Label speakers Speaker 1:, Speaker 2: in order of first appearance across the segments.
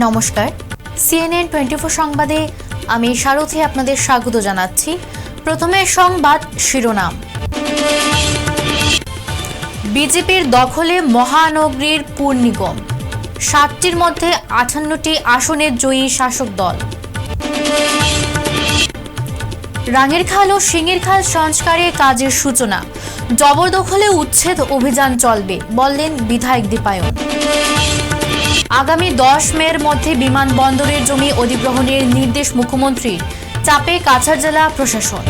Speaker 1: নমস্কার, সিএনএন 24 সংবাদে আমি সারথী আপনাদের স্বাগত জানাচ্ছি। প্রথমে সংবাদ শিরোনাম। বিজেপির দখলে মহানগরীর পুর নিগম, 7টির মধ্যে 58টি আসনে জয়ী শাসক দল। রাঙ্গিরখাল ও সিঙ্গিরখাল সংস্কারে কাজের সূচনা, জবরদখলে উচ্ছেদ অভিযান চলবে বললেন বিধায়ক দীপায়ন। আগামী 10 মের মধ্যে বিমানবন্দরের জমি অধিগ্রহণের নির্দেশ মুখ্যমন্ত্রীর, চাপে কাছাড় জেলা প্রশাসন।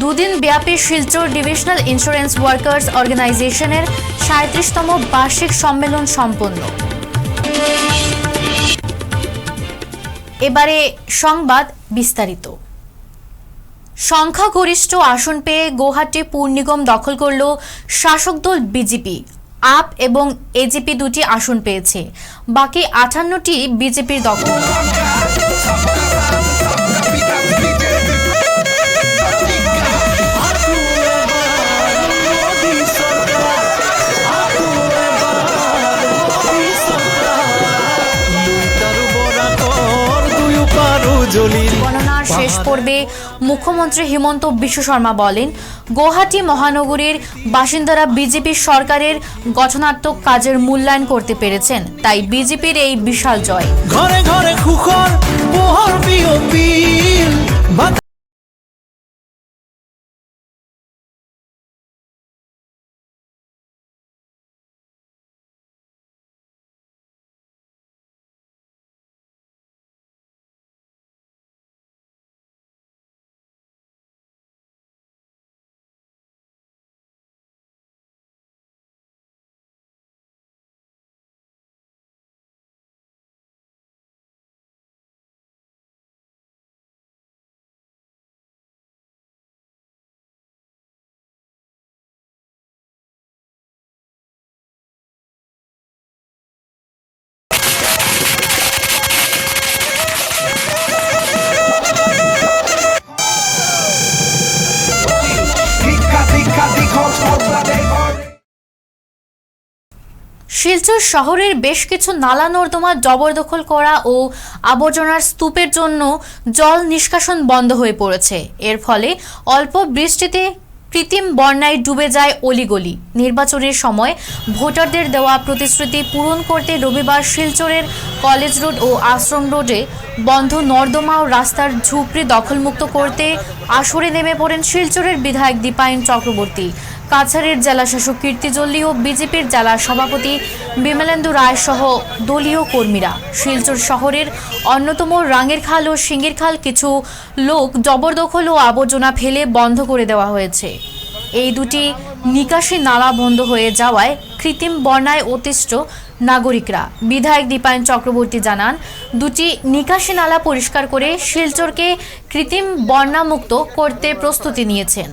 Speaker 1: দুদিন ব্যাপী শিলচর ডিভিশনাল ইন্স্যুরেন্স ওয়ার্কার্স অর্গানাইজেশনের 37তম বার্ষিক সম্মেলন সম্পন্ন। এবারে সংবাদ বিস্তারিত। সংখ্যাগরিষ্ঠ আসন পেয়ে গৌহাটি পুর নিগম দখল করল শাসক দল বিজেপি। আপ এবং এজিপি দুটি আসন পেয়েছে, বাকি 58টি বিজেপির দখল। গণনার শেষ পর্বে মুখ্যমন্ত্রী হিমন্ত বিশ্ব শর্মা বলেন, গৌহাটি মহানগরীর বাসিন্দারা বিজেপি সরকারের গঠনাত্মক কাজের মূল্যায়ন করতে পেরেছেন, তাই বিজেপির এই বিশাল জয়। ঘরে ঘরে খুখর মোহর বিয়পিল শিলচর শহরের বেশ কিছু নালা নর্দমা জবরদখল করা ও আবর্জনার স্তূপের জন্য জল নিষ্কাশন বন্ধ হয়ে পড়েছে। এর ফলে অল্প বৃষ্টিতে কৃত্রিম বন্যায় ডুবে যায় অলিগলি। নির্বাচনের সময় ভোটারদের দেওয়া প্রতিশ্রুতি পূরণ করতে রবিবার শিলচরের কলেজ রোড ও আশ্রম রোডে বন্ধ নর্দমা ও রাস্তার ঝুপড়ি দখলমুক্ত করতে আসরে নেমে পড়েন শিলচরের বিধায়ক দীপায়ন চক্রবর্তী, কাছাড়ের জেলাশাসক কীর্তি জল্লি ও বিজেপির জেলা সভাপতি বিমলেন্দু রায় সহ দলীয় কর্মীরা। শিলচর শহরের অন্যতম রাঙ্গিরখাল ও সিঙ্গিরখাল কিছু লোক জবরদখল ও আবর্জনা ফেলে বন্ধ করে দেওয়া হয়েছে। এই দুটি নিকাশি নালা বন্ধ হয়ে যাওয়ায় কৃত্রিম বন্যায় অতিষ্ঠ নাগরিকরা। বিধায়ক দীপায়ন চক্রবর্তী জানান, দুটি নিকাশি নালা পরিষ্কার করে শিলচরকে কৃত্রিম বন্যামুক্ত করতে প্রস্তুতি নিয়েছেন।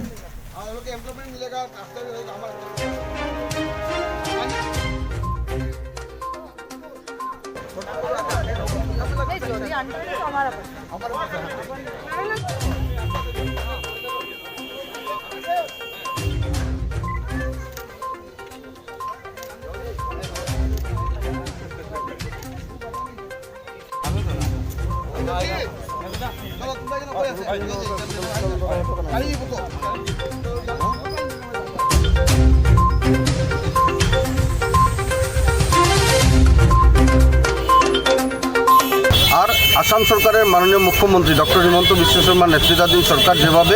Speaker 2: আর আসাম সরকারের মাননীয় মুখ্যমন্ত্রী ডক্টর হিমন্ত বিশ্ব শর্মার নেতৃত্বাধীন সরকার যেভাবে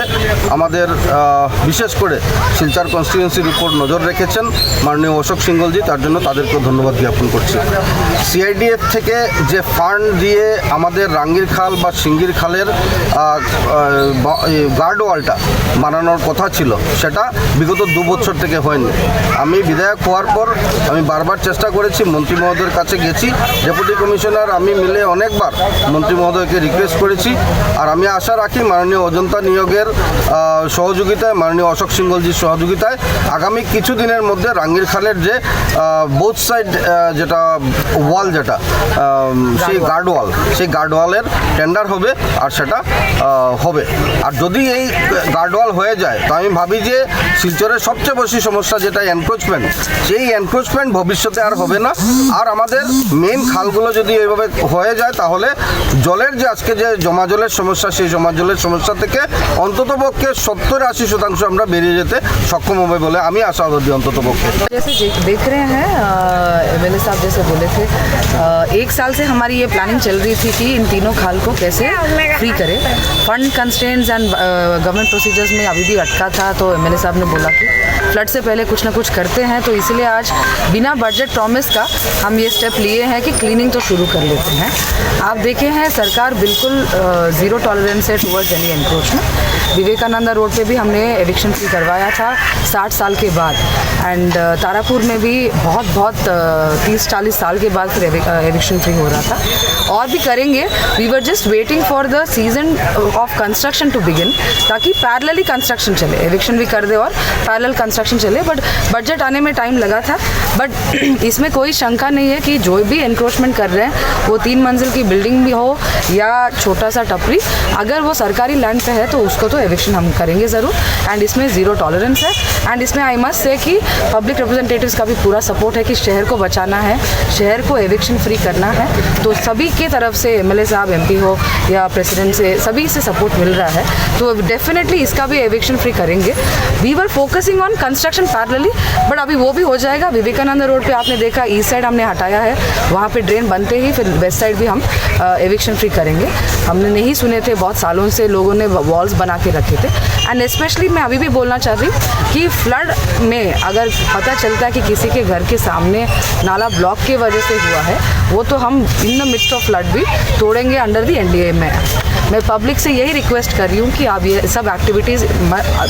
Speaker 2: আমাদের বিশেষ করে শিলচর কনস্টিটিউয়েন্সির উপর নজর রেখেছেন মাননীয় অশোক সিংহলজি, তার জন্য তাদেরকে ধন্যবাদ জ্ঞাপন করছি। সিআইডিএফ থেকে যে ফান্ড দিয়ে আমাদের রাঙ্গিরখাল বা সিঙ্গিরখালের গার্ড ওয়ালটা বানানোর কথা ছিল, সেটা বিগত 2 বছর থেকে হয়নি। আমি বিধায়ক হওয়ার পর আমি বারবার চেষ্টা করেছি, মন্ত্রী মহোদয়ের কাছে গেছি, ডেপুটি কমিশনার আমি মিলে অনেকবার মন্ত্রী মন্ত্রী মহোদয়কে রিকোয়েস্ট করেছি। আর আমি আশা রাখি মাননীয় অজন্তা নিয়োগের সহযোগিতায়, মাননীয় অশোক সিংহলজির সহযোগিতায় আগামী কিছু দিনের মধ্যে রাঙ্গির খালের যে বোথ সাইড যেটা ওয়াল যেটা সেই গার্ডওয়ালের টেন্ডার হবে আর সেটা হবে। আর যদি এই গার্ডওয়াল হয়ে যায় তো আমি ভাবি যে শিলচরের সবচেয়ে বেশি সমস্যা যেটা এনক্রোচমেন্ট, সেই এনক্রোচমেন্ট ভবিষ্যতে আর হবে না। আর আমাদের মেন খালগুলো যদি এইভাবে হয়ে যায় তাহলে জলের যে আজকে যে জমা জলের সমস্যা, সেই জমা জলের সমস্যা থেকে অন্ততপক্ষে 70-80% আমরা বেরিয়ে যেতে সক্ষম হবে বলে আমি আশাবাদী অন্ততপক্ষে।
Speaker 3: जैसे देख रहे हैं एमएलए साहब जैसे बोले थे, 1 साल से हमारी ये प्लानिंग चल रही थी कि इन तीनों खाल को कैसे फ्री करें। Fund constraints and government procedures में अभी भी अटका था, तो एमएलए साहब ने बोला कि फ्लड से पहले कुछ ना कुछ करते हैं, तो इसलिए आज बिना बजट प्रॉमिस का हम ये स्टेप लिए हैं कि क्लीनिंग तो शुरू कर लेते हैं। आप देखे हैं सरकार बिल्कुल ज़ीरो टॉलरेंस है towards any encroachment. Vivekananda road पे भी हमने एविक्शन फ्री करवाया था 60 साल के बाद, एंड तारापुर में भी बहुत 30-40 साल के बाद फिर एविक्शन फ्री हो रहा था, और भी करेंगे। We were just waiting for the season of construction to begin, ताकि पैरेलली कंस्ट्रक्शन चले, एविक्शन भी कर दे और पैरेलल कंस्ट्रक्शन चले। बट बजट आने में टाइम लगा था, बट इसमें कोई शंका नहीं है कि जो भी एनक्रोचमेंट कर रहे हैं, वो 3 मंजिल की बिल्डिंग भी हो या छोटा सा टपरी, अगर वो सरकारी लैंड पे है तो उसको तो एविक्शन हम करेंगे ज़रूर। एंड इसमें ज़ीरो टॉलरेंस है। एंड इसमें आई मस्ट से कि पब्लिक रिप्रेजेंटेटिव्स का भी पूरा सपोर्ट है कि शहर को बचाना है, शहर को एविक्शन फ्री करना है। तो सभी के तरफ से एमएलए साहब, एमपी हो या प्रेसिडेंट से, सभी से सपोर्ट मिल रहा है, तो डेफिनेटली इसका भी एविक्शन फ्री करेंगे। We were focusing on construction parallelly, but अभी वो भी हो जाएगा। विवेकानंद रोड पे आपने देखा ईस्ट साइड हमने हटाया है, वहाँ पे ड्रेन बनते ही फिर वेस्ट साइड भी हम एविक्शन फ्री करेंगे। हमने नहीं सुने थे, बहुत सालों से लोगों ने वॉल्स बना के रखे थे। एंड स्पेशली मैं अभी भी बोलना चाह रही हूँ कि फ्लड में अगर पता चलता है कि किसी के घर के सामने नाला ब्लॉक की वजह से हुआ है, वो तो हम in the midst of flood भी तोड़ेंगे अंडर दी एनडीए में। मैं पब्लिक से यही रिक्वेस्ट कर रही हूँ कि आप ये सब एक्टिविटीज़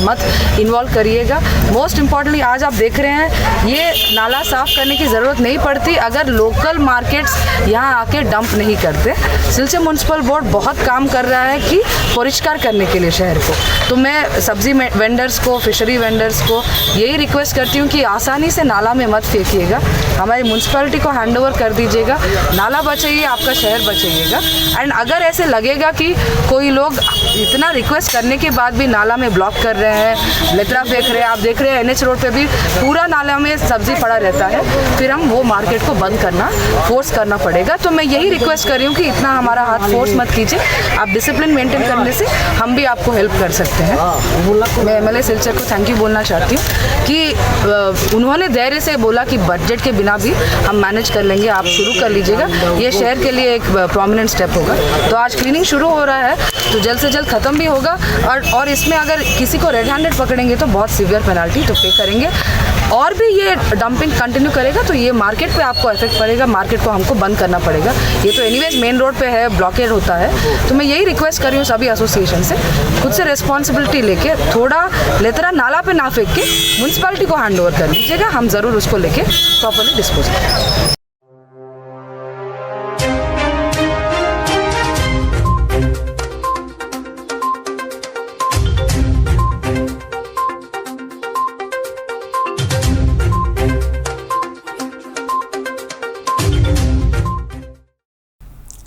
Speaker 3: मत इन्वॉल्व करिएगा। मोस्ट इम्पॉर्टेंटली आज आप देख रहे हैं ये नाला साफ़ करने की ज़रूरत नहीं पड़ती अगर लोकल मार्केट्स यहाँ आके डंप नहीं करते। सिलचर म्यूनसिपल बोर्ड बहुत काम कर रहा है कि परिष्कार करने के लिए शहर को। तो मैं सब्जी वेंडर्स को, फिशरी वेंडर्स को यही रिक्वेस्ट करती हूँ कि आसानी से नाला में मत फेंकिएगा, हमारी म्यूनसिपैलिटी को हैंडओवर कर दीजिएगा। नाला बचाइए, आपका शहर बचाइएगा। एंड अगर ऐसे लगेगा कि कोई लोग इतना रिक्वेस्ट करने के बाद भी नाला में ब्लॉक कर रहे हैं, लेतरा फेंक रहे हैं, आप देख रहे हैं एनएच रोड पे भी पूरा नाला में सब्जी पड़ा रहता है, फिर हम वो मार्केट को बंद करना, फोर्स करना पड़ेगा। तो मैं यही रिक्वेस्ट कर रही हूँ कि इतना हमारा हाथ फोर्स मत कीजिए, आप डिसिप्लिन मेंटेन करने से हम भी आपको हेल्प कर सकते हैं। मैं एमएलए सिलचर को थैंक यू बोलना चाहती हूँ कि उन्होंने धैर्य से बोला कि बजट के बिना भी हम मैनेज कर लेंगे, आप शुरू कर लीजिएगा, ये शहर के लिए एक प्रोमिनेंट स्टेप होगा। तो आज क्लीनिंग शुरू हो रहा है, तो जल्द से जल्द ख़त्म भी होगा। और इसमें अगर किसी को रेड हैंडेड पकड़ेंगे तो बहुत सीवियर पेनल्टी तो पे करेंगे। और भी ये डंपिंग कंटिन्यू करेगा तो ये मार्केट पे आपको इफेक्ट पड़ेगा, मार्केट को हमको बंद करना पड़ेगा। ये तो एनीवेज मेन रोड पे है, ब्लॉकेड होता है। तो मैं यही रिक्वेस्ट कर रही हूँ सभी एसोसिएशन से, खुद से रिस्पॉन्सिबिलिटी लेके थोड़ा लेतरा नाला पे ना फेंक के म्यूनसिपैलिटी को हैंड ओवर कर लीजिएगा, हम ज़रूर उसको लेके प्रॉपरली डिस्पोज करेंगे।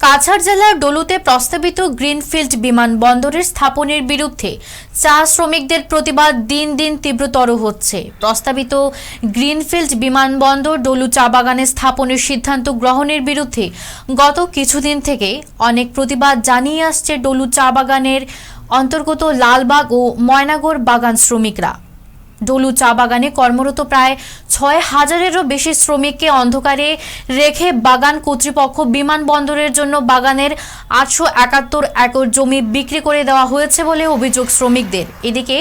Speaker 1: কাছাড় জেলার ডলুতে প্রস্তাবিত গ্রিনফিল্ড বিমানবন্দরের স্থাপনের বিরুদ্ধে চা শ্রমিকদের প্রতিবাদ দিন দিন তীব্রতর হচ্ছে। প্রস্তাবিত গ্রিনফিল্ড বিমানবন্দর ডলু চা বাগানে স্থাপনের সিদ্ধান্ত গ্রহণের বিরুদ্ধে গত কিছুদিন থেকে অনেক প্রতিবাদ জানিয়ে আসছে ডলু চা বাগানের অন্তর্গত লালবাগ ও ময়নাগর বাগান শ্রমিকরা। ডলু চা বাগানে কর্মরত প্রায় ৬,০০০-এরও বেশি শ্রমিককে অন্ধকারে রেখে বাগান কর্তৃপক্ষ বিমানবন্দরের জন্য বাগানের ৮৭১ একর জমি বিক্রি করে দেওয়া হয়েছে বলে অভিযোগ শ্রমিকদের। এদিকে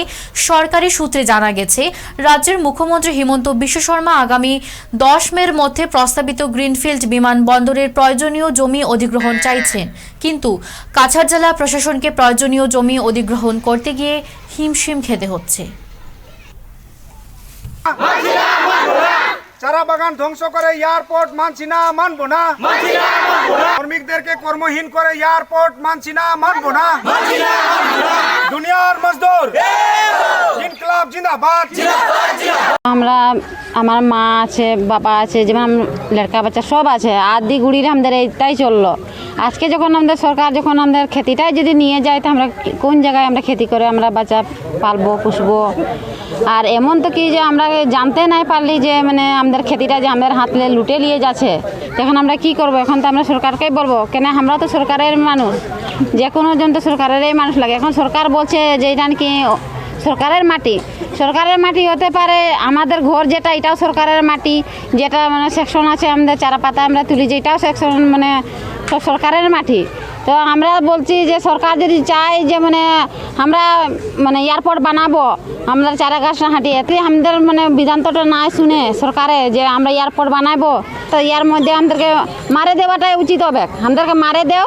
Speaker 1: সরকারি সূত্রে জানা গেছে রাজ্যের মুখ্যমন্ত্রী হিমন্ত বিশ্ব শর্মা আগামী ১০ মের মধ্যে প্রস্তাবিত গ্রিনফিল্ড বিমানবন্দরের প্রয়োজনীয় জমি অধিগ্রহণ চাইছেন, কিন্তু কাছাড় জেলা প্রশাসনকে প্রয়োজনীয় জমি অধিগ্রহণ করতে গিয়ে হিমশিম খেতে হচ্ছে।
Speaker 4: চারা বাগান ধ্বংস করে এয়ারপোর্ট মানছি না, মানবো না। শ্রমিকদেরকে কর্মহীন করে এয়ারপোর্ট মানছি না, মানবো না। দুনিয়ার মজদুর ইনকলাব জিন্দাবাদ।
Speaker 5: আমরা আমার মা আছে, বাবা আছে, যেমন লড়কা বাচ্চা সব আছে, আদি গুড়িরে আমাদের এইটাই চললো। আজকে যখন আমাদের সরকার যখন আমাদের খেতিটাই যদি নিয়ে যায়, তো আমরা কোন জায়গায় আমরা খেতি করে আমরা বাচ্চা পালবো, পুষবো? আর এমন তো কি যে আমরা জানতে নাই পারলি যে মানে আমাদের খেতিটা যে আমাদের হাতলে লুটে নিয়ে যাচ্ছে, এখন আমরা কি করব? এখন তো আমরা সরকারকেই বলবো, কেন আমরা তো সরকারের মানুষ, যে কোনো জন তো সরকারেরই মানুষ লাগে। এখন সরকার বলছে যে এটা নাকি সরকারের মাটি, সরকারের মাটি হতে পারে, আমাদের ঘর যেটা এটাও সরকারের মাটি, যেটা মানে সেকশন আছে আমাদের চারা পাতা আমরা তুলি, যেটাও সেকশন মানে সব সরকারের মাটি। তো আমরা বলছি যে সরকার যদি চায় যে মানে আমরা মানে এয়ারপোর্ট বানাবো, আমরা চারা গাছ না হাঁটি, এতে আমাদের মানে বিধান্তটা না শুনে সরকারে যে আমরা এয়ারপোর্ট বানাবো, তো ইয়ার মধ্যে আমাদেরকে মারে দেওয়াটাই উচিত হবে। আমাদেরকে মারে দেও,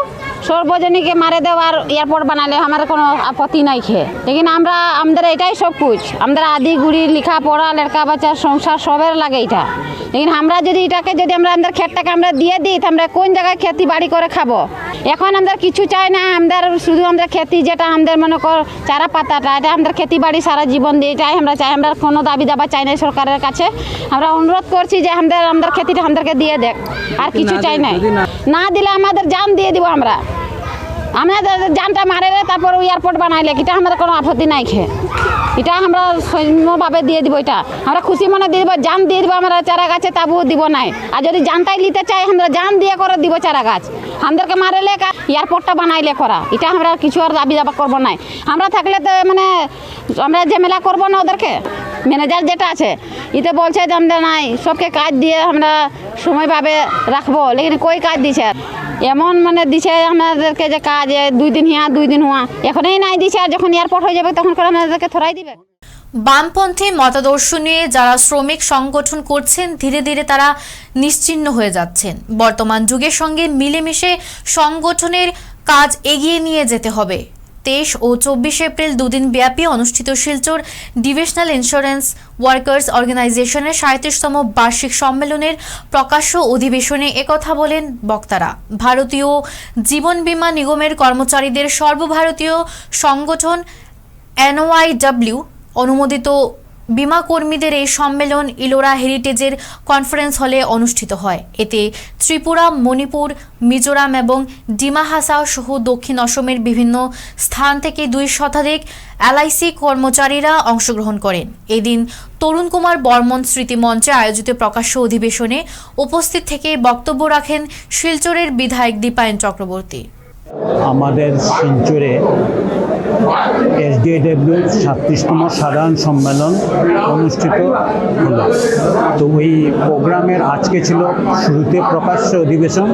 Speaker 5: সর্বজনীকে মারে দেও, আর এয়ারপোর্ট বানালে আমার কোনো আপত্তি নাই খেয়ে। লেকিন আমরা আমাদের এটাই সব কুছ, আমাদের আদি গুড়ি লেখাপড়া লড়কা বাচ্চার সংসার সবের লাগে এটা। লেকিন আমরা যদি এটাকে যদি আমরা আমাদের ক্ষেতটাকে আমরা দিয়ে দিই, তো আমরা কোন জায়গায় খেতি বাড়ি করে খাবো? এখন আমরা কিছু চাই না, আমাদের শুধু আমাদের খেতি যেটা আমাদের মনে কর চারা পাতাটা, এটা আমাদের খেতি বাড়ি সারা জীবন দিয়ে এটাই আমরা চাই। আমরা কোনো দাবি দাবা চাই না সরকারের কাছে, আমরা অনুরোধ করছি যে আমাদের খেতিটা আমাদেরকে দিয়ে দেখ, আর কিছু চাই না। না দিলে আমাদের জান দিয়ে দিব, আমরা জানটা মারে তারপর এয়ারপোর্ট বানাইলে এটা আমাদের কোনো আপত্তি নাই খেয়ে, এটা আমরা সৈন্যভাবে দিয়ে দিব, এটা আমরা খুশি মনে দিয়ে দিব, জান দিয়ে দিব, আমরা চারা গাছে তাবু দিব নাই। আর যদি জানটাই নিতে চাই আমরা জান দিয়ে করে দিব চারা গাছ, আমাদেরকে মারেলে এয়ারপোর্টটা বানাইলে করা, এটা আমরা কিছু আর দাবি দাবা করবো নাই। আমরা থাকলে তো মানে আমরা ঝামেলা করবো না ওদেরকে। ম্যানেজার যেটা আছে এতে বলছে যে আমরা নাই সবকে কাজ দিয়ে আমরা সময়ভাবে রাখবো, লেকিন কই কাজ দিছে এমন মানে দিছে আমাদেরকে যে কাজ 2 দিন হিয়া 2 দিন হুয়া, এখনই নাই দিছে, আর যখন এয়ারপোর্ট হয়ে যাবে তখন করে আমাদেরকে থরাই দিবে।
Speaker 1: বামপন্থী মতাদর্শ নিয়ে যারা শ্রমিক সংগঠন করছেন, ধীরে ধীরে তারা নিশ্চিহ্ন হয়ে যাচ্ছেন। বর্তমান যুগের সঙ্গে মিলেমিশে সংগঠনের কাজ এগিয়ে নিয়ে যেতে হবে। 23 ও 24 এপ্রিল 2 দিন ব্যাপী অনুষ্ঠিত শিলচর ডিভিশনাল ইন্স্যুরেন্স ওয়ার্কার্স অর্গানাইজেশনের 37তম বার্ষিক সম্মেলনের প্রকাশ্য অধিবেশনে একথা বলেন বক্তারা। ভারতীয় জীবন বীমা নিগমের কর্মচারীদের সর্বভারতীয় সংগঠন NYW অনুমোদিত বিমা কর্মীদের এই সম্মেলন ইলোরা হেরিটেজের কনফারেন্স হলে অনুষ্ঠিত হয়। এতে ত্রিপুরা, মণিপুর, মিজোরাম এবং ডিমা হাসাও সহ দক্ষিণ অসমের বিভিন্ন স্থান থেকে 2 শতাধিক LIC কর্মচারীরা অংশগ্রহণ করেন। এদিন তরুণ কুমার বর্মন স্মৃতি মঞ্চে আয়োজিত প্রকাশ্য অধিবেশনে উপস্থিত থেকে বক্তব্য রাখেন শিলচরের বিধায়ক দীপায়ন চক্রবর্তী।
Speaker 6: আমাদের শিলচরে SDAW 37তম সাধারণ সম্মেলন অনুষ্ঠিত হলো। তো ওই প্রোগ্রামের আজকে ছিল শুরুতে প্রকাশ্য অধিবেশন।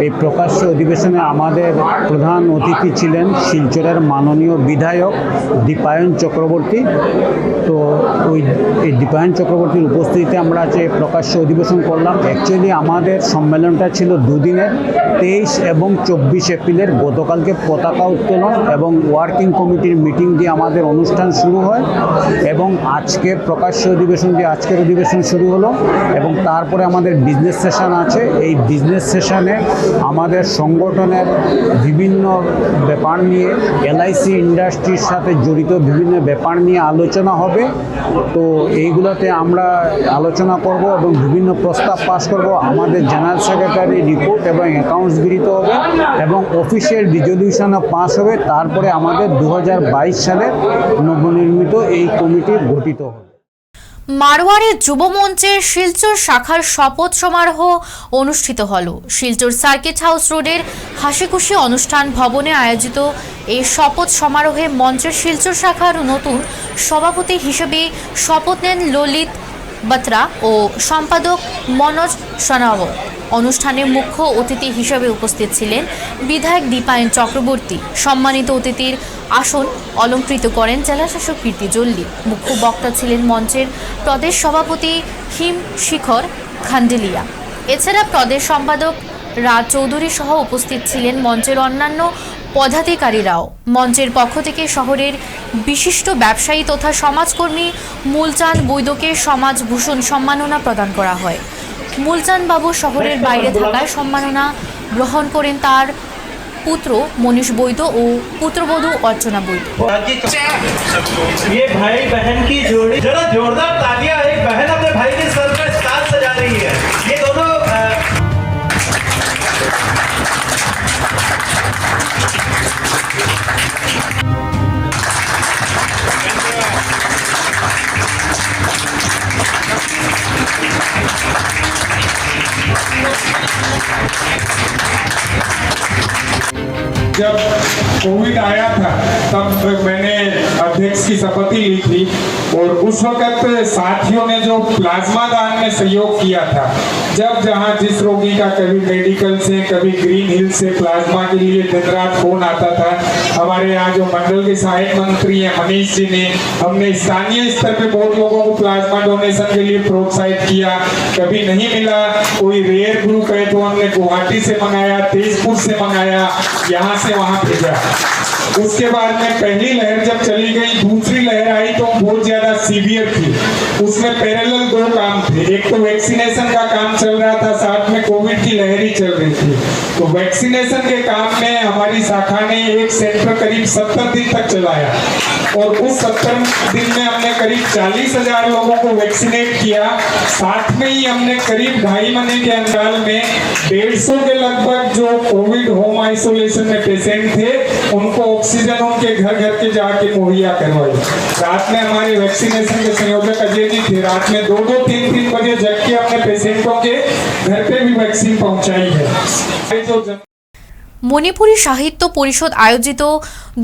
Speaker 6: এই প্রকাশ্য অধিবেশনে আমাদের প্রধান অতিথি ছিলেন শিলচরের মাননীয় বিধায়ক দীপায়ন চক্রবর্তী। তো এই দীপায়ন চক্রবর্তীর উপস্থিতিতে আমরা যে প্রকাশ্য অধিবেশন করলাম। অ্যাকচুয়ালি আমাদের সম্মেলনটা ছিল 2 দিনের, 23 এবং 24 এপ্রিলের। গতকালকে পতাকা উত্তোলন এবং ওয়ার্কিং কমিটির মিটিং দিয়ে আমাদের অনুষ্ঠান শুরু হয়, এবং আজকে প্রকাশ্য অধিবেশন দিয়ে আজকের অধিবেশন শুরু হলো, এবং তারপরে আমাদের বিজনেস সেশন আছে। এই বিজনেস সেশনে আমাদের সংগঠনের বিভিন্ন ব্যাপার নিয়ে, LIC ইন্ডাস্ট্রির সাথে জড়িত বিভিন্ন ব্যাপার নিয়ে আলোচনা হবে। তো এইগুলোতে আমরা আলোচনা করব এবং বিভিন্ন প্রস্তাব পাস করব। আমাদের জেনারেল সেক্রেটারি রিপোর্ট এবং অ্যাকাউন্টস গৃহীত হবে এবং অফিসিয়াল রিজলিউশনও পাস হবে। তারপরে আমাদের 2022 সালে নবনির্মিত এই কমিটি গঠিত হবে।
Speaker 1: মারোয়ারি যুব মঞ্চের শিলচর শাখার শপথ সমারোহ অনুষ্ঠিত হল। শিলচর সার্কিট হাউস রোডের হাসিখুশি অনুষ্ঠান ভবনে আয়োজিত এই শপথ সমারোহে মঞ্চের শিলচর শাখার নতুন সভাপতি হিসেবে শপথ নেন ললিত বাত্রা ও সম্পাদক মনোজ সোনাওয়াল। অনুষ্ঠানে মুখ্য অতিথি হিসেবে উপস্থিত ছিলেন বিধায়ক দীপায়ন চক্রবর্তী। সম্মানিত অতিথির আসন অলঙ্কৃত করেন জেলাশাসক কীর্তি জল্লি। মুখ্য বক্তা ছিলেন মঞ্চের প্রদেশ সভাপতি হিম শিখর খান্ডেলিয়া। এছাড়া প্রদেশ সম্পাদক রাজ চৌধুরী সহ উপস্থিত ছিলেন মঞ্চের অন্যান্য পদাধিকারীরাও। মঞ্চের পক্ষ থেকে শহরের বিশিষ্ট ব্যবসায়ী তথা সমাজকর্মী মূলচাঁদ বৈদ্যকে সমাজভূষণ সম্মাননা প্রদান করা হয়। মূলচাঁদ বাবু শহরের বাইরে থাকায় সম্মাননা গ্রহণ করেন তার পুত্র মনীষ বৈদ্য ও পুত্রবধূ অর্চনা বৈদ্য।
Speaker 7: ये भाई बहन की जोड़ी, जरा जोरदार तालियां। एक बहन अपने भाई के सर पर स्टार सजा रही है। ये दोनों
Speaker 8: जब कोविड आया था तब मैंने अध्यक्ष की शपथ ली थी और उस वक्त साथियों ने जो प्लाज्मा दान में सहयोग किया था, जब जहां जिस रोगी का कभी मेडिकल से कभी ग्रीन हिल से प्लाज्मा के लिए दिन रात फोन आता था, हमारे यहाँ जो मंडल के सहायक मंत्री हैं मनीष जी ने, हमने स्थानीय स्तर पे बहुत लोगों को प्लाज्मा डोनेशन के लिए प्रोत्साहित किया। कभी नहीं मिला, कोई रेयर ग्रुप है तो हमने गुवाहाटी से मंगाया, तेजपुर से मंगाया, यहाँ से वहां भेजा। उसके बाद में पहली लहर जब चली गई, दूसरी लहर आई तो बहुत ज्यादा सीवियर थी। उसमें पैरेलल दो काम थे, एक तो वैक्सीनेशन का काम चल रहा था, साथ में कोविड की लहर ही चल रही थी। तो वैक्सीनेशन के काम में हमारी शाखा ने एक सेंटर करीब 70 दिन तक चलाया और उस 70 दिन में हमने करीब 40,000 लोगों को वैक्सीनेट किया। साथ में ही हमने करीब 2.5 महीने के अंतराल में 150 के लगभग जो कोविड होम आइसोलेशन में पेशेंट थे उनको ऑक्सीजन उनके घर घर के जाके मुहैया करवाई। रात में हमारे वैक्सीनेशन के संयोजक अजय जी थे, रात में 2-2, 3-3 बजे जग के अपने पेशेंटों के घर पे भी वैक्सीन पहुंचाई है।
Speaker 1: মণিপুরী সাহিত্য পরিষদ আয়োজিত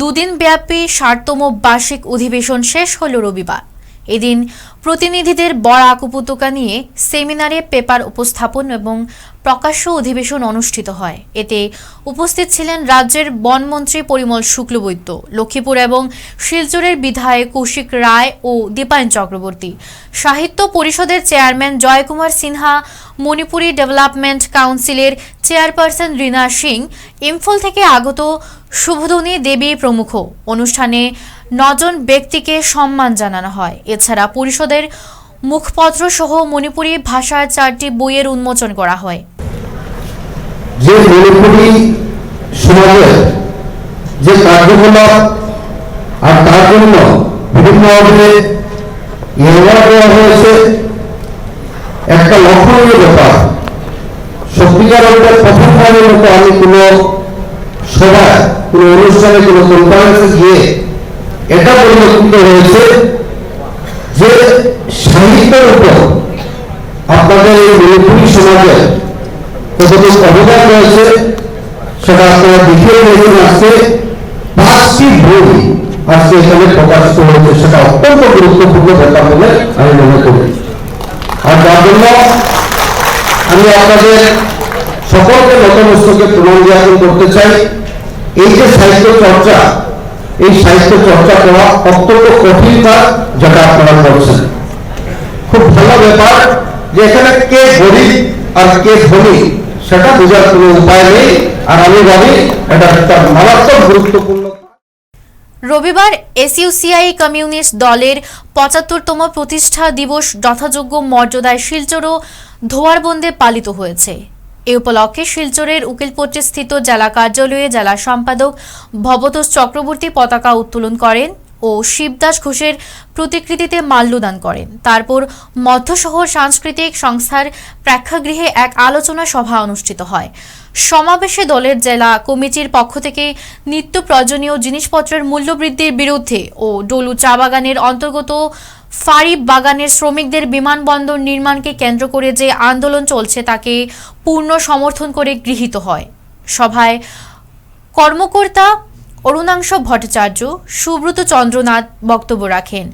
Speaker 1: দুদিনব্যাপী ৬০তম বার্ষিক অধিবেশন শেষ হল রবিবার। এদিন প্রতিনিধিদের বরাক উপত্যকা নিয়ে সেমিনারে পেপার উপস্থাপন এবং প্রকাশ্য অধিবেশন অনুষ্ঠিত হয়। এতে উপস্থিত ছিলেন রাজ্যের বনমন্ত্রী পরিমল শুক্লবৈদ্য, লক্ষ্মীপুর এবং শিলচরের বিধায়ক কৌশিক রায় ও দীপায়ন চক্রবর্তী, সাহিত্য পরিষদের চেয়ারম্যান জয়কুমার সিনহা, মণিপুরী ডেভেলপমেন্ট কাউন্সিলের চেয়ারপারসন রীনা সিং, ইম্ফল থেকে আগত শুভধনী দেবী প্রমুখ। অনুষ্ঠানে 9 জন ব্যক্তিকে সম্মান জানানো হয়। এছাড়া পরিষদের মুখপত্র সহ মণিপুরী ভাষার 4টি বইয়ের উন্মোচন করা হয়।
Speaker 9: যে মণিপুরী সমাজের যে কার্যকলাপ আর তার জন্য বিভিন্নভাবে এওয়ার্ড দেওয়া হয়েছে, একটা লক্ষণীয় ব্যাপার। সত্যিকার অর্থে প্রথমবারের মতো আমি কোনো সভায়, কোনো অনুষ্ঠানে, কোনো কনফারেন্সে গিয়ে এটা পরিলক্ষিত হয়েছে যে সাহিত্যের উপর আপনাদের এই মণিপুরী সমাজের কতটুকু অবদান রয়েছে সেটা আপনারা দেখিয়ে দিয়েছেন। আজকে 5টি বই আজকে এখানে প্রকাশিত হয়েছে, সেটা অত্যন্ত গুরুত্বপূর্ণ ব্যাপার বলে আমি মনে করি। আর যার জন্য আমি আপনাদের সকলকে নতমস্তকে প্রণাম জ্ঞাপন করতে চাই। এই যে সাহিত্য চর্চা, এই সাহিত্য চর্চা করা অত্যন্ত কঠিন কাজ যেটা আপনারা করছেন। খুব ভালো ব্যাপার যে এখানে কে গরিব আর কে ধনী সেটা বোঝার কোনো উপায় নেই। আর আমি ভাবি এটা একটা মারাত্মক গুরুত্বপূর্ণ।
Speaker 1: রবিবার এসইউসিআই কমিউনিস্ট দলের 75তম প্রতিষ্ঠা দিবস যথাযোগ্য মর্যাদায় শিলচর ও ধোয়ারবন্দে পালিত হয়েছে। এ উপলক্ষে শিলচরের উকিলপট্টি স্থিত জেলা কার্যালয়ে জেলা সম্পাদক ভবতোষ চক্রবর্তী পতাকা উত্তোলন করেন ও শিবদাস ঘোষের প্রতিকৃতিতে মাল্যদান করেন। তারপর মধ্যশহর সাংস্কৃতিক সংস্থার প্রেক্ষাগৃহে এক আলোচনা সভা অনুষ্ঠিত হয়। সমাবেশে দলের জেলা কমিটির পক্ষ থেকে নিত্য প্রয়োজনীয় জিনিসপত্রের মূল্যবৃদ্ধির বিরুদ্ধে ও ডলু চা বাগানের অন্তর্গত ফারি বাগানের শ্রমিকদের বিমানবন্দর নির্মাণকে কেন্দ্র করে যে আন্দোলন চলছে তাকে পূর্ণ সমর্থন করে গৃহীত হয়। সভায় কর্মকর্তা অরুণাংশ ভট্টাচার্য, সুব্রত চন্দ্রনাথ বক্তব্য রাখেন।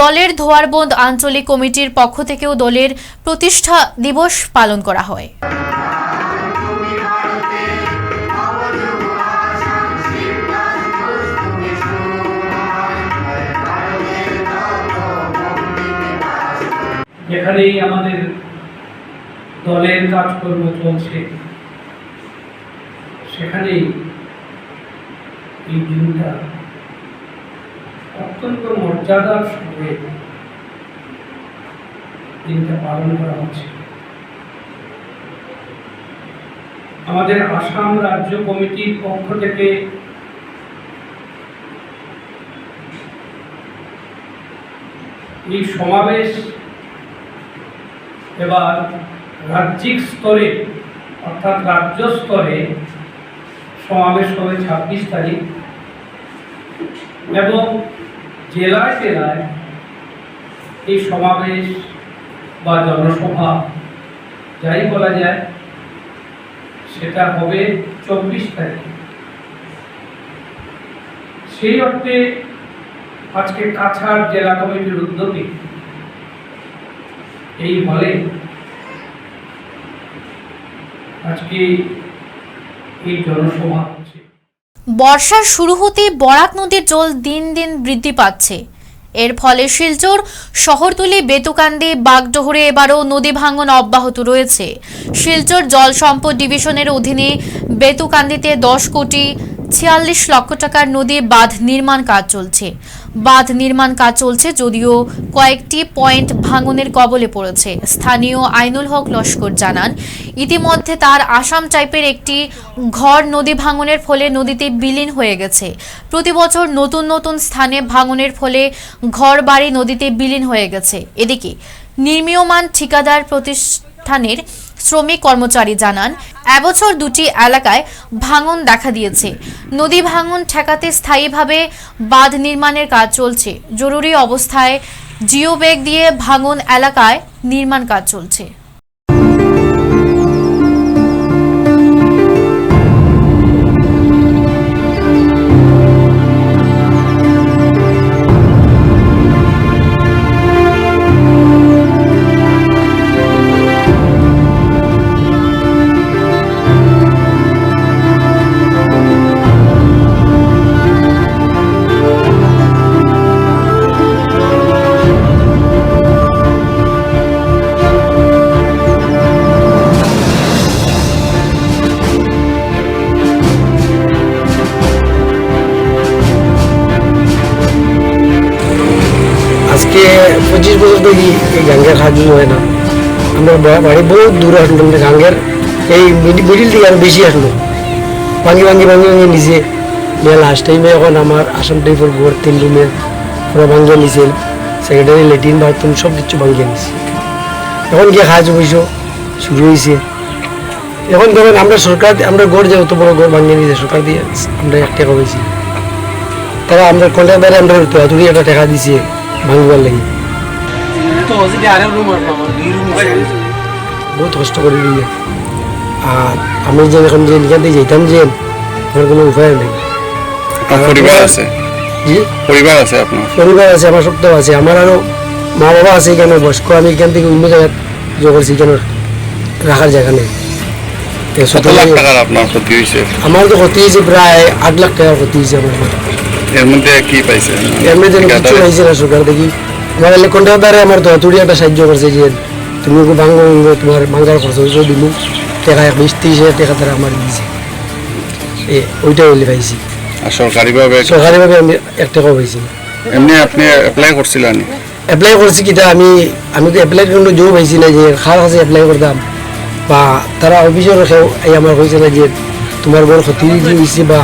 Speaker 1: দলের ধোয়ারবন্দ আঞ্চলিক কমিটির পক্ষ থেকেও দলের প্রতিষ্ঠা দিবস পালন করা হয়।
Speaker 10: যেখানেই আমাদের দলের কাজকর্ম চলছে সেখানেই এই দিনটা অত্যন্ত মর্যাদার সঙ্গে দিনটা পালন করা হচ্ছে। আমাদের আসাম রাজ্য কমিটির পক্ষ থেকে এই সমাবেশ এবার রাজ্যিক স্তরে অর্থাৎ রাজ্য স্তরে সমাবেশ হবে 26 তারিখ এবং জেলায় জেলায় এই সমাবেশ বা জনসভা যাই বলা যায় সেটা হবে 24 তারিখ। সেই অর্থে আজকে কাছাড় জেলা কমিটির উদ্যোগে এই হলে আজকে এই জনসভা হচ্ছে।
Speaker 1: বর্ষার শুরু হতেই বরাক নদীর জল দিন দিন বৃদ্ধি পাচ্ছে। এর ফলে শিলচর, শহরতলি, বেতুকান্দি, বাগডোহরে এবারও নদী ভাঙন অব্যাহত রয়েছে। শিলচর জল সম্পদ ডিভিশনের অধীনে বেতুকান্দিতে 10 কোটি 46 লক্ষ টাকার নদী বাঁধ নির্মাণ কাজ চলছে। যদিও কয়েকটি পয়েন্ট ভাঙনের কবলে পড়েছে। স্থানীয় আইনুল হক লস্কর জানান, ইতিমধ্যে তার আসাম টাইপের একটি ঘর নদী ভাঙনের ফলে নদীতে বিলীন হয়ে গেছে। প্রতি বছর নতুন নতুন স্থানে ভাঙনের ফলে ঘর বাড়ি নদীতে বিলীন হয়ে গেছে। এদিকে নির্মীয়মান ঠিকাদার প্রতিষ্ঠানের শ্রমিক কর্মচারী জানান, এবছর 2টি এলাকায় ভাঙন দেখা দিয়েছে। নদী ভাঙন ঠেকাতে স্থায়ীভাবে বাঁধ নির্মাণের কাজ চলছে। জরুরি অবস্থায় জিও ব্যাগ দিয়ে ভাঙন এলাকায় নির্মাণ কাজ চলছে।
Speaker 11: আজকে 25 বছর ধরে এই গাঙ্গের কাজ হয় না। আমরা বাড়ি বহুত দূরে আসলো, মানে গাঙ্গের এই মিডিল থেকে আরো বেশি আসলো, ভাঙি নিচে লাস্ট টাইমে। এখন আমার আসাম টাইপের ঘর 3 রুমে পুরো ভাঙিয়ে নিয়েছেন, সেক্রেটারি ল্যাট্রিন বাথরুম সব কিছু ভাঙিয়ে নিয়েছে। এখন গিয়ে কাজ অবশ্য শুরু হয়েছে। এখন ধরেন আমরা সরকার, আমরা গড় যে অত বড় গড় ভাঙিয়ে নিয়েছে সরকার দিয়ে, আমরা 1 টাকা পেয়েছি। তারা আমরা কন্ট্রাক্টারে আমরা তুই একটা টাকা দিয়েছে ভাঙবার লাগে। বহুত কষ্ট করে দিয়ে, আর আমি যে এখন যে এখান থেকে যেতাম যে আমার কোনো উপায় নেই।
Speaker 12: পরিবার আছে?
Speaker 11: জি,
Speaker 12: পরিবার আছে আপনার?
Speaker 11: পরিবার আছে, আমার সব তো আছে। আমার আরো মা বাবা আছে এখানে বয়স্ক। আমি এখান থেকে অন্য জায়গায় জোর করছি, এখানে রাখার জায়গা নেই।
Speaker 12: কত লাখ টাকার আপনার ক্ষতি হয়েছে?
Speaker 11: আমার তো ক্ষতি হয়েছে প্রায় 8 লাখ টাকা ক্ষতি হয়েছে আমার।
Speaker 12: এর মধ্যে কি পাইছে?
Speaker 11: এর মধ্যে কিছু পাইছে না সরকার দেখি। আমার কন্ট্রাক্টারে আমার তো হাতুড়ি একটা সাহায্য করছে যে তুমি ভাঙবো, তোমার ভাঙার খরচ হয়েছে দিব টাকা 20-30 হাজার টাকা তারা আমার দিয়েছে। ওইটাই বলে পাইছি।
Speaker 12: আর সরকারিভাবে
Speaker 11: আমি 1 টাকাও পাইছি।
Speaker 12: এমনি আপনি অ্যাপ্লাই করছিলেন?
Speaker 11: অ্যাপ্লাই করছি কিটা আমি তো অ্যাপ্লাই কিন্তু জো পাইছি না যে খার কাছে অ্যাপ্লাই করতাম, বা তারা অফিসের আমার হয়েছে না যে তোমার বড় ক্ষতি হয়েছে বা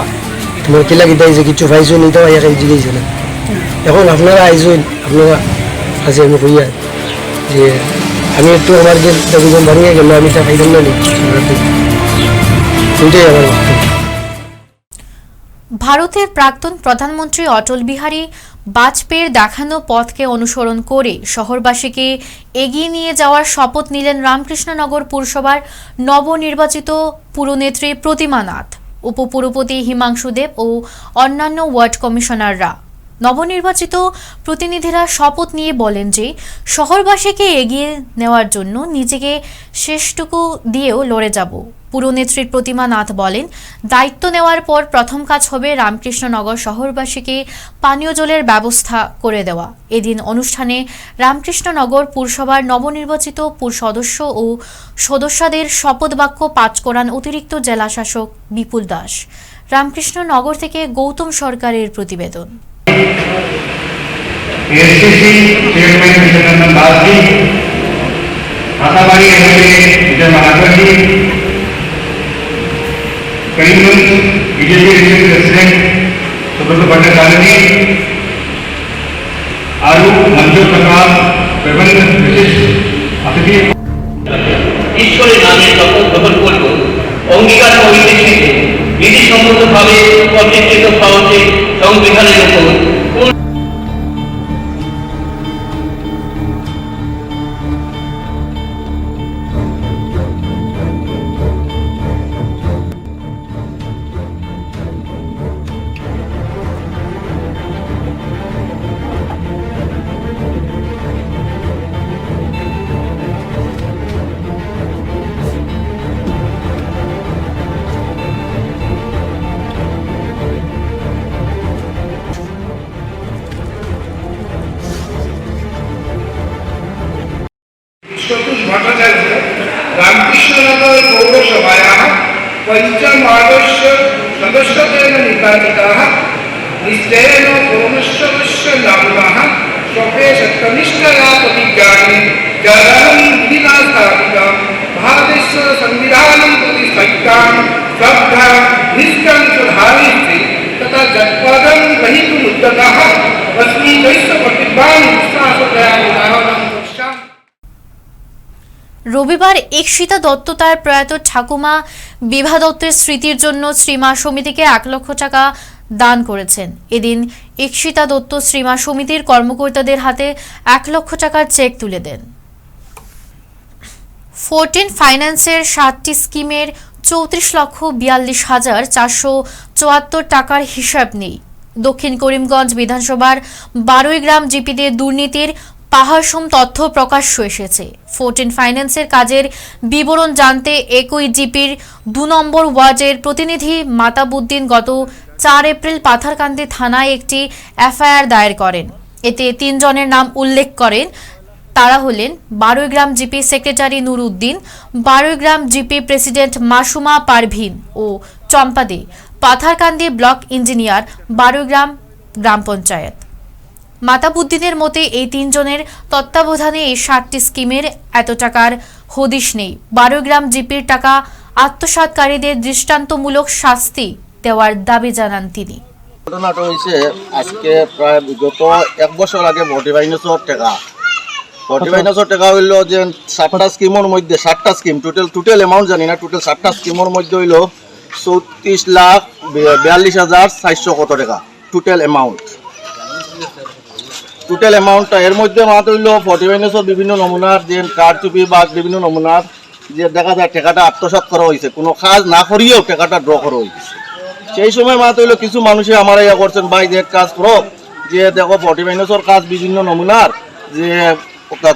Speaker 11: তোমার কিলা কিতা হয়েছে কিছু পাইছো নি, তো জিজ্ঞেস না। এখন আপনারা আইসেন, আপনারা কাছে আমি কইয়া যে আমি একটু আমার যে দাবিজন ভাঙিয়ে গেল, আমি তা খাইতাম না। ওইটাই আমার বক্তব্য।
Speaker 1: ভারতের প্রাক্তন প্রধানমন্ত্রী অটল বিহারী বাজপেয়ীর দেখানো পথকে অনুসরণ করে শহরবাসীকে এগিয়ে নিয়ে যাওয়ার শপথ নিলেন রামকৃষ্ণনগর পুরসভার নবনির্বাচিত পুরনেত্রী প্রতিমা নাথ, উপপুরপতি হিমাংশু দেব ও অন্যান্য ওয়ার্ড কমিশনাররা। নবনির্বাচিত প্রতিনিধিরা শপথ নিয়ে বলেন যে শহরবাসীকে এগিয়ে নেওয়ার জন্য নিজেকে শেষটুকু দিয়েও লড়ে যাব। পুরনেত্রীর প্রতিমা নাথ বলেন, দায়িত্ব নেওয়ার পর প্রথম কাজ হবে রামকৃষ্ণনগর শহরবাসীকে পানীয় জলের ব্যবস্থা করে দেওয়া। এদিন অনুষ্ঠানে রামকৃষ্ণনগর পুরসভার নবনির্বাচিত পুর সদস্য ও সদস্যদের শপথ বাক্য পাঠ করান অতিরিক্ত জেলা শাসক বিপুল দাস। রামকৃষ্ণনগর থেকে গৌতম সরকারের প্রতিবেদন।
Speaker 13: ACC chairman Vijaynandan Das ji, Ashabari MLA Vijay Mahakar ji, Karimganj BJP region president Subrata Bhattacharya ji, आरू मंजूर प्रकाश विभिन्न विशिष्ट अतिथि
Speaker 14: ঈশ্বরের নামে শপথ গ্রহণ করব। অঙ্গীকার পরিপ্রেক্ষিতে নীতিসম্মতভাবে পরিচালিত ভারতের সংবিধানের উপর
Speaker 4: सतीश भट्टाचार्य रामकृष्णनगर पौरसभायाः पञ्चमादर्श सदस्यत्वेन निर्वाचिताः निश्चयेन पौरसभस्य नाम्नः स्वपे सत्यनिष्ठया प्रतिज्ञानि जनान् विधिना स्थापितां भारतस्य संविधानं प्रतिष्ठितां श्रद्धा निष्ठां सुधारिष्ये तथा जत्पदं ग्रहीतुम् उद्यतः अस्मि तस्य प्रतिज्ञां विश्वासतया उदाहरणं वक्ष्यामि।
Speaker 1: রবিবার ইকশিতা দত্ত তার প্রয়াত ঠাকুমা বিভা দত্তের স্মৃতির জন্য শ্রীমা সমিতিকে 1 লক্ষ টাকা দান করেছেন। এদিন ইকশিতা দত্ত শ্রীমা সমিতির কর্মকর্তাদের হাতে 1 লক্ষ টাকার চেক তুলে দেন। 14 ফাইন্যান্সের 7টি স্কিমের 34,42,474 টাকার হিসাব নেই। দক্ষিণ করিমগঞ্জ বিধানসভার 12 গ্রাম জিপিতে দুর্নীতির পাহাড়সম তথ্য প্রকাশ্য এসেছে। 14 ফাইন্যান্সের কাজের বিবরণ জানতে একই জিপির 2 নম্বর ওয়ার্ডের প্রতিনিধি মাতাবুদ্দিন গত 4 এপ্রিল পাথারকান্দি থানায় একটি এফআইআর দায়ের করেন। এতে 3 জনের নাম উল্লেখ করেন। তারা হলেন 12 গ্রাম জিপি সেক্রেটারি নুর উদ্দিন, 12 গ্রাম জিপি প্রেসিডেন্ট মাসুমা পারভিন ও চম্পা দে, পাথারকান্দি ব্লক ইঞ্জিনিয়ার, 12 গ্রাম গ্রাম পঞ্চায়েত। মাতাবুদ্দিনের মতে এই 3 জনের তত্ত্বাবধানে এই 7টি স্কিমের এত টাকার হদিশ নেই। 12 গ্রাম জিপির টাকা আত্মসাৎকারীদের দৃষ্টান্তমূলক শাস্তি দেওয়ার দাবি জানান তিনি।
Speaker 2: ঘটনাটা হয়েছে আজকে প্রায় গত 1 বছর আগে 45,000 টাকা হইল যে 7টা স্কিমের মধ্যে 7টা স্কিম টোটাল অ্যামাউন্ট জানি না, টোটাল 7টা স্কিমের মধ্যে হইল 34,42,400 কত টাকা টোটাল অ্যামাউন্টটা। এর মধ্যে মাত্র হইল 45,000 বিভিন্ন নমুনার যে কারচুপি বা বিভিন্ন নমুনার যে দেখা যায় টাকাটা আত্মসাৎ করা হয়েছে, কোনো কাজ না করিয়েও টাকাটা ড্র করা হয়েছে। সেই সময় মাত্র হইল কিছু মানুষে আমার ইয়া করছেন, ভাই যে কাজ করো, যে দেখো 45,000 কাজ বিভিন্ন নমুনার যে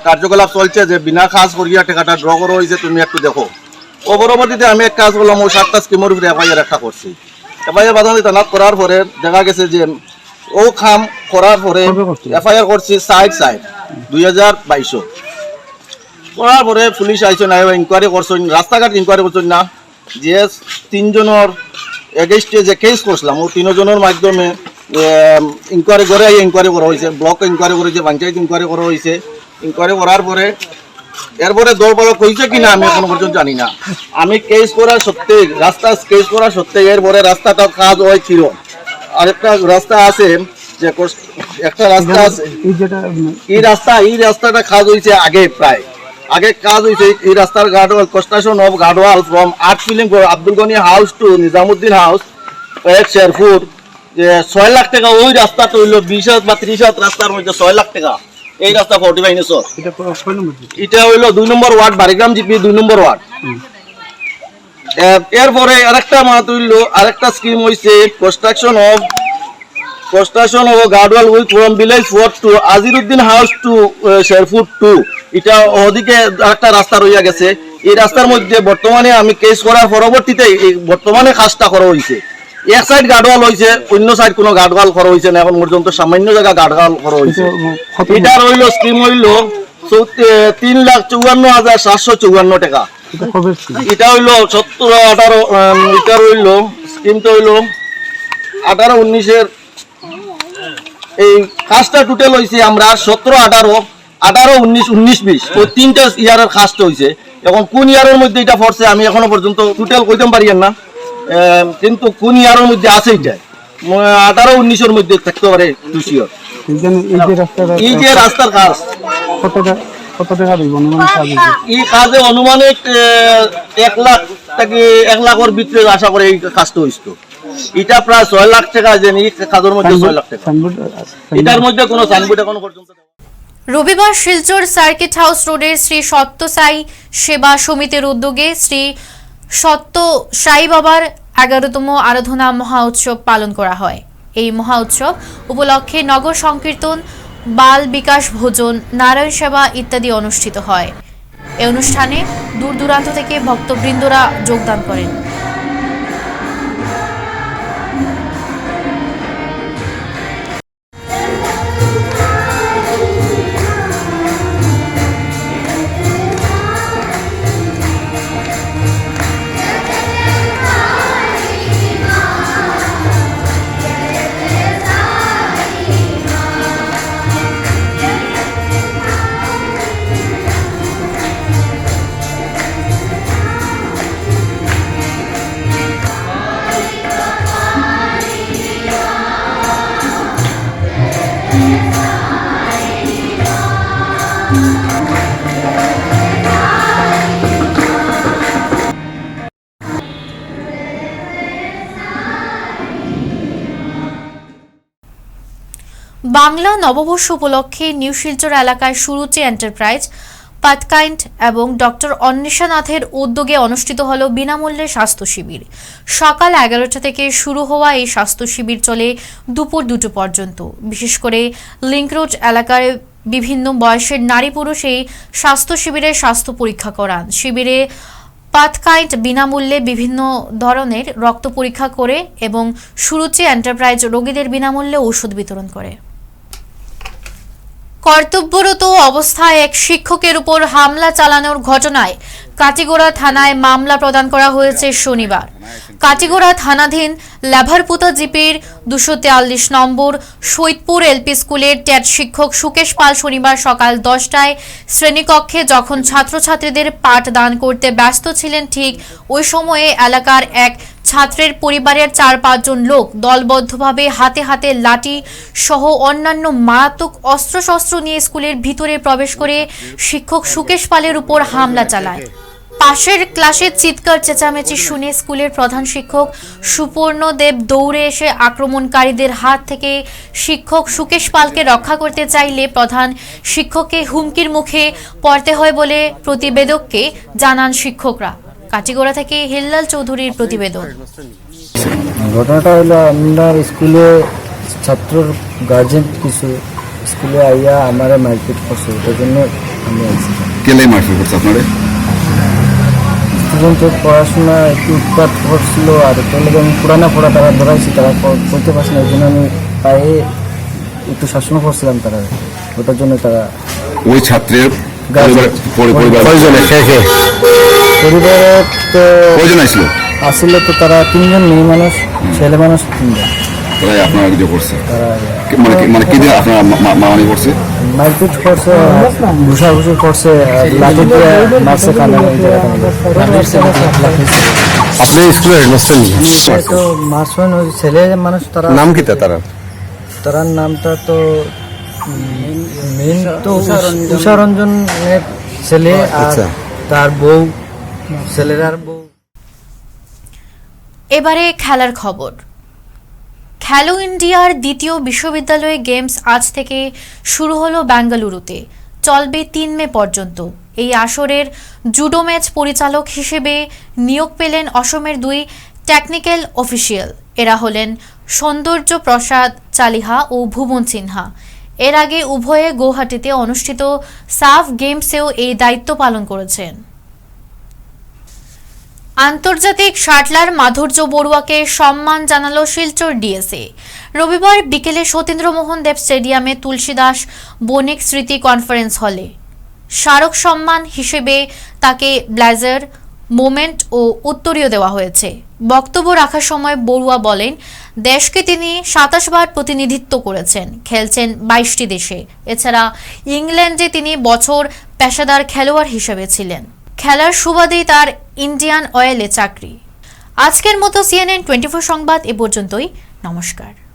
Speaker 2: কার্যকলাপ চলছে, যে বিনা কাজ করিয়া টাকাটা ড্র করা হয়েছে, তুমি একটু দেখো। ও পরবর্তীতে আমি এক কাজ করলাম, ওই 7টা স্কিমের উপরে এফআইআর একটা করছি। এফআইআর বাধানি তানাত করার পরে দেখা গেছে যে ও খাম করার পরে এফআইআর করছি 60/2022 করার পরে পুলিশ আইসো না, ইনকোয়ারি করছেন, রাস্তাঘাট ইনকোয়ারি করছেন না, যে 3 জনের এগেইনস্টে যে কেস করছিলাম ও 3 জনের মাধ্যমে ইনকোয়ারি করে ইনকোয়ারি করা হয়েছে, ব্লক ইনকোয়ারি করেছে, পঞ্চায়েত ইনকোয়ারি করা হয়েছে। ইনকোয়ারি করার পরে এরপরে দলবল কইছে কিনা আমি এখনো পর্যন্ত জানি না। আমি কেস করার সত্ত্বে, রাস্তা কেস করার সত্ত্বে এরপরে রাস্তাটা কাজ হয় কিরম। আরেকটা রাস্তা আছে, যে একটা রাস্তা আছে, এই রাস্তাটা কাজ হয়েছে আগে কাজ হয়েছে। এই রাস্তার guard wall, construction of guard wall from 8 filling Abdul Gani house to Nizamuddin house Sherpur, যে 6 লাখ টাকা। ওই রাস্তাটা হইল 20 বা 30 রাস্তার মধ্যে 6 লাখ টাকা। এই রাস্তা 45,000। এটা হইল 2 নম্বর ওয়ার্ড, বারিগ্রাম জিপি 2 নম্বর ওয়ার্ড। এরপরে আরেকটা মাত হইল, আরেকটা স্কিম হয়েছে construction of guard wall with from village 4 to Aziruddin house to Sherpur 2। এটা ওদিকে একটা রাস্তা রইয়া গেছে। এই রাস্তার মধ্যে বর্তমানে আমি কেস করার পরবর্তীতে বর্তমানে কাজটা করা হয়েছে। এক সাইড গার্ডওয়াল হয়েছে, অন্য সাইড কোনো গার্ডওয়াল করা হয়েছে না এখন পর্যন্ত, সামান্য জায়গা গার্ডওয়াল করা হয়েছে। এটা রইল স্কিম হইল 3,54,754 টাকা। এটা হইল 17-18। এটা রইল স্কিমটা হইল
Speaker 15: 18-19-এর এই কাজটা টোটাল হয়েছে আমরা 17-18, 18-19, 19-20 ওই 3টা ইয়ারের কাজটা হয়েছে। এখন কোন ইয়ারের মধ্যে এটা পড়ছে আমি এখনো পর্যন্ত টোটাল কইতে পারি না, কিন্তু কোন ইয়ারের মধ্যে আছে এটা 18-19-এর মধ্যে থাকতে পারে শিওর। এই যে রাস্তার কাজ
Speaker 6: কত টাকা দিব
Speaker 15: এই কাজে অনুমানিক 1 লাখ থেকে 1 লাখের ভিতরে আশা করে এই কাজটা হইছিল। এটা প্রায় 6 লাখ টাকা, যে এই কাজের মধ্যে 6 লাখ টাকা, এটার মধ্যে কোনো সাইনবোর্ড এখনো পর্যন্ত।
Speaker 1: রবিবার শিলচর সার্কিট হাউস রোডের শ্রী সত্য সাই সেবা সমিতির উদ্যোগে শ্রী সত্য সাই বাবার 11তম আরাধনা মহা উৎসব পালন করা হয়। এই মহা উৎসব উপলক্ষে নগর সংকীর্তন, বাল বিকাশ ভোজন, নারায়ণ সেবা ইত্যাদি অনুষ্ঠিত হয়। এই অনুষ্ঠানে দূর দূরান্ত থেকে ভক্তবৃন্দরা যোগদান করেন। বাংলা নববর্ষ উপলক্ষে নিউ শিলচর এলাকায় সুরুচি এন্টারপ্রাইজ, পাতকাইন্ড এবং ডক্টর অন্বেষা নাথের উদ্যোগে অনুষ্ঠিত হল বিনামূল্যে স্বাস্থ্য শিবির। সকাল 11টা থেকে শুরু হওয়া এই স্বাস্থ্য শিবির চলে দুপুর 2টো পর্যন্ত। বিশেষ করে লিংক রোড এলাকার বিভিন্ন বয়সের নারী পুরুষ এই স্বাস্থ্য শিবিরে স্বাস্থ্য পরীক্ষা করান। শিবিরে পাতকাইন্ড বিনামূল্যে বিভিন্ন ধরনের রক্ত পরীক্ষা করে এবং সুরুচি এন্টারপ্রাইজ রোগীদের বিনামূল্যে ঔষধ বিতরণ করে। কর্তব্যরত অবস্থায় এক শিক্ষকের উপর হামলা চালানোর ঘটনায় কাটিগড়া থানায় মামলা প্রদান করা হয়েছে শনিবার। কাটিগড়া থানাধীন লাভারপুতা জিপির 243 নম্বর সৈয়দপুর এলপি স্কুলের ট্যাট শিক্ষক সুকেশ পাল শনিবার সকাল 10টায় শ্রেণীকক্ষে যখন ছাত্রছাত্রীদের পাঠদান করতে ব্যস্ত ছিলেন, ঠিক ওই সময়ে এলাকার এক ছাত্রের পরিবারের 4-5 জন লোক দলবদ্ধভাবে হাতে হাতে লাঠি সহ অন্যান্য মারাত্মক অস্ত্রশস্ত্র নিয়ে স্কুলের ভিতরে প্রবেশ করে শিক্ষক সুকেশ পালের উপর হামলা চালায়। পাশের ক্লাসে চিৎকার চেঁচামেচি শুনে স্কুলের প্রধান শিক্ষক সুপর্ণ দেব দৌড়ে এসে আক্রমণকারীদের হাত থেকে শিক্ষক সুকেশ পালকে রক্ষা করতে চাইলে প্রধান শিক্ষককে হুমকির মুখে পড়তে হয় বলে প্রতিবেদককে জানান শিক্ষকরা। কাটিগড়া থেকে হিল্লাল চৌধুরীর প্রতিবেদন।
Speaker 11: ঘটনাটা হলো আমরা স্কুলে ছাত্রর গার্জেন কিছু স্কুলে আইয়া আমার মারপিট করছে, ওটার জন্য আমি আইছি।
Speaker 12: কেলাই মারপিট করছে আপনারা?
Speaker 11: স্টুডেন্টের পড়াশোনা একটু উৎপাত করছিল, আর তাহলে আমি পুরানা পড়া তারা ধরাইছি, তারা পড়তে পারছে না, ওই জন্য আমি পায়ে একটু শাসন করছিলাম তারা, ওটার জন্য তারা
Speaker 12: ওই ছাত্রের পরিবারে তো কয়জন আসছিল? আসলে তো তারা 3 জন, মেয়ে মানুষ, ছেলে মানুষ 3 জন। তারা আপনারা কিছু করছে? মানে কি দিয়ে আপনারা মারামারি করছে? মারপিট করছে, ঘুষাঘুষি করছে, লাঠি দিয়ে মারছে কানে। আপনি স্কুলের হেডমাস্টার তো মারছেন ওই ছেলে মানুষ, তারা নাম কি তারা? তার নামটা তো মেন তো উষারঞ্জনের ছেলে, আর তার বউ, ছেলের আর বউ।
Speaker 1: এবারে খেলার খবর। খেলো ইন্ডিয়ার দ্বিতীয় বিশ্ববিদ্যালয় গেমস আজ থেকে শুরু হলো বেঙ্গালুরুতে, চলবে 3 মে পর্যন্ত। এই আসরের জুডো ম্যাচ পরিচালক হিসেবে নিয়োগ পেলেন অসমের 2 টেকনিক্যাল অফিসিয়াল। এরা হলেন সৌন্দর্য প্রসাদ চালিহা ও ভুবন সিনহা। এর আগে উভয়ে গৌহাটিতে অনুষ্ঠিত সাফ গেমসেও এই দায়িত্ব পালন করেছেন। আন্তর্জাতিক শাটলার মাধুর্য বড়ুয়াকে সম্মান জানালো শিলচর ডিএসএ। রবিবার বিকেলে সতীন্দ্রমোহন দেব স্টেডিয়ামে তুলসীদাস বণিক স্মৃতি কনফারেন্স হলে স্মারক সম্মান হিসেবে তাকে ব্লেজার, মোমেন্ট ও উত্তরীয় দেওয়া হয়েছে। বক্তব্য রাখার সময় বড়ুয়া বলেন, দেশকে তিনি 27 বার প্রতিনিধিত্ব করেছেন, খেলছেন 22টি দেশে। এছাড়া ইংল্যান্ডে তিনি বছর পেশাদার খেলোয়াড় হিসেবে ছিলেন। খেলার সুবাদেই তার ইন্ডিয়ান অয়েলে চাকরি। আজকের মতো CNN 24 সংবাদ এ পর্যন্তই। নমস্কার।